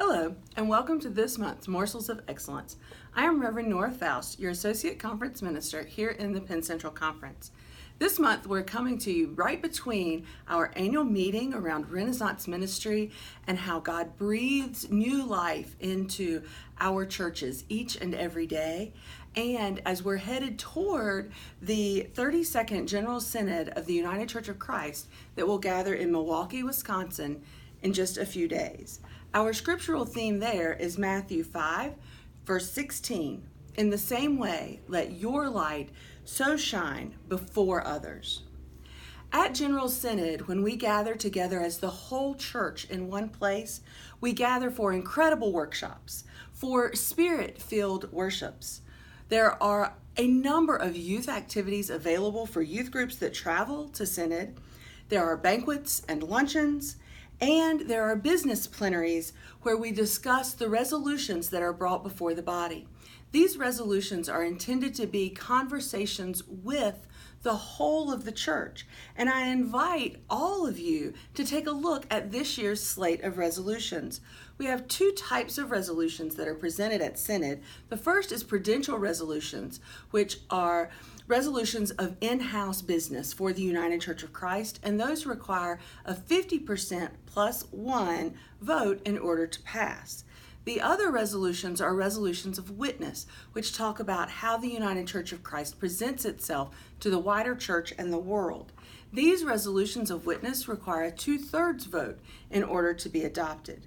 Hello, and welcome to this month's Morsels of Excellence. I am Reverend Nora Faust, your Associate Conference Minister here in the Penn Central Conference. This month, we're coming to you right between our annual meeting around Renaissance ministry and how God breathes new life into our churches each and every day. And as we're headed toward the 32nd General Synod of the United Church of Christ that will gather in Milwaukee, Wisconsin in just a few days. Our scriptural theme there is Matthew 5, verse 16. In the same way, let your light so shine before others. At General Synod, when we gather together as the whole church in one place, we gather for incredible workshops, for spirit-filled worships. There are a number of youth activities available for youth groups that travel to Synod. There are banquets and luncheons, and there are business plenaries where we discuss the resolutions that are brought before the body. These resolutions are intended to be conversations with the whole of the church, and I invite all of you to take a look at this year's slate of resolutions. We have two types of resolutions that are presented at Synod. The first is prudential resolutions, which are resolutions of in-house business for the United Church of Christ, and those require a 50% plus one vote in order to pass. The other resolutions are resolutions of witness, which talk about how the United Church of Christ presents itself to the wider church and the world. These resolutions of witness require a 2/3 vote in order to be adopted.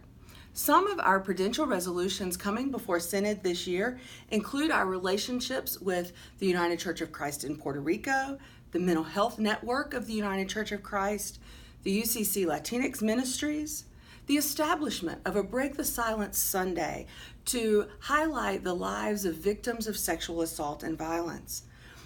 Some of our prudential resolutions coming before Synod this year include our relationships with the United Church of Christ in Puerto Rico, the Mental Health Network of the United Church of Christ, the UCC Latinx Ministries, the establishment of a Break the Silence Sunday to highlight the lives of victims of sexual assault and violence.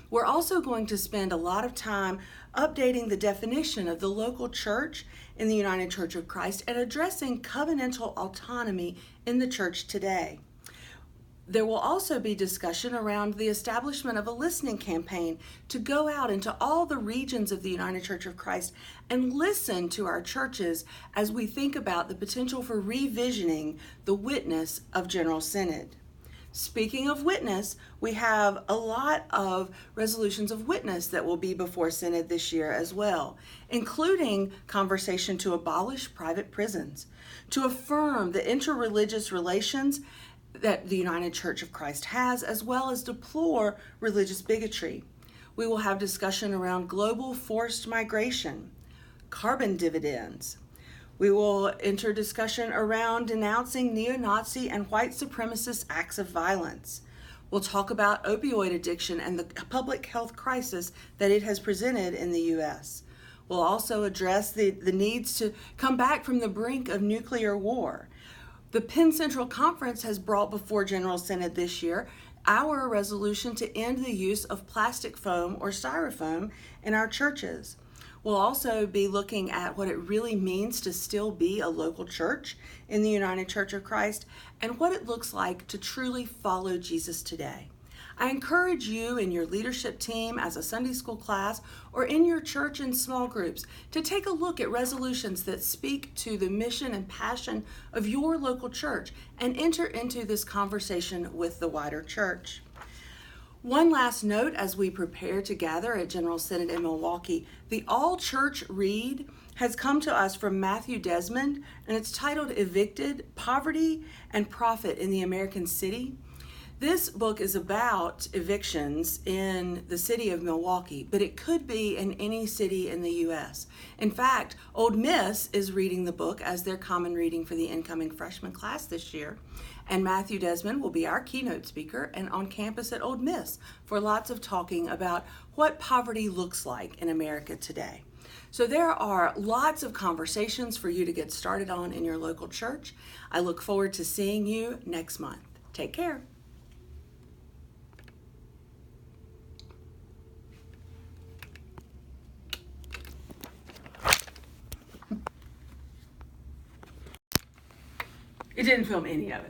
We're also going to spend a lot of time updating the definition of the local church in the United Church of Christ and addressing covenantal autonomy in the church today. There will also be discussion around the establishment of a listening campaign to go out into all the regions of the United Church of Christ and listen to our churches as we think about the potential for revisioning the witness of General Synod. Speaking of witness, we have a lot of resolutions of witness that will be before Synod this year as well, including conversation to abolish private prisons, to affirm the interreligious relations that the United Church of Christ has, as well as deplore religious bigotry. We will have discussion around global forced migration, carbon dividends. We will enter discussion around denouncing neo-Nazi and white supremacist acts of violence. We'll talk about opioid addiction and the public health crisis that it has presented in the U.S. We'll also address the needs to come back from the brink of nuclear war. The Penn Central Conference has brought before General Synod this year our resolution to end the use of plastic foam or styrofoam in our churches. We'll also be looking at what it really means to still be a local church in the United Church of Christ and what it looks like to truly follow Jesus today. I encourage you and your leadership team as a Sunday school class or in your church in small groups to take a look at resolutions that speak to the mission and passion of your local church and enter into this conversation with the wider church. One last note as we prepare to gather at General Synod in Milwaukee, the all-church read has come to us from Matthew Desmond, and it's titled Evicted, Poverty and Profit in the American City. This book is about evictions in the city of Milwaukee, but it could be in any city in the U.S. In fact, Ole Miss is reading the book as their common reading for the incoming freshman class this year. And Matthew Desmond will be our keynote speaker and on campus at Ole Miss for lots of talking about what poverty looks like in America today. So there are lots of conversations for you to get started on in your local church. I look forward to seeing you next month. Take care. It didn't film any of it.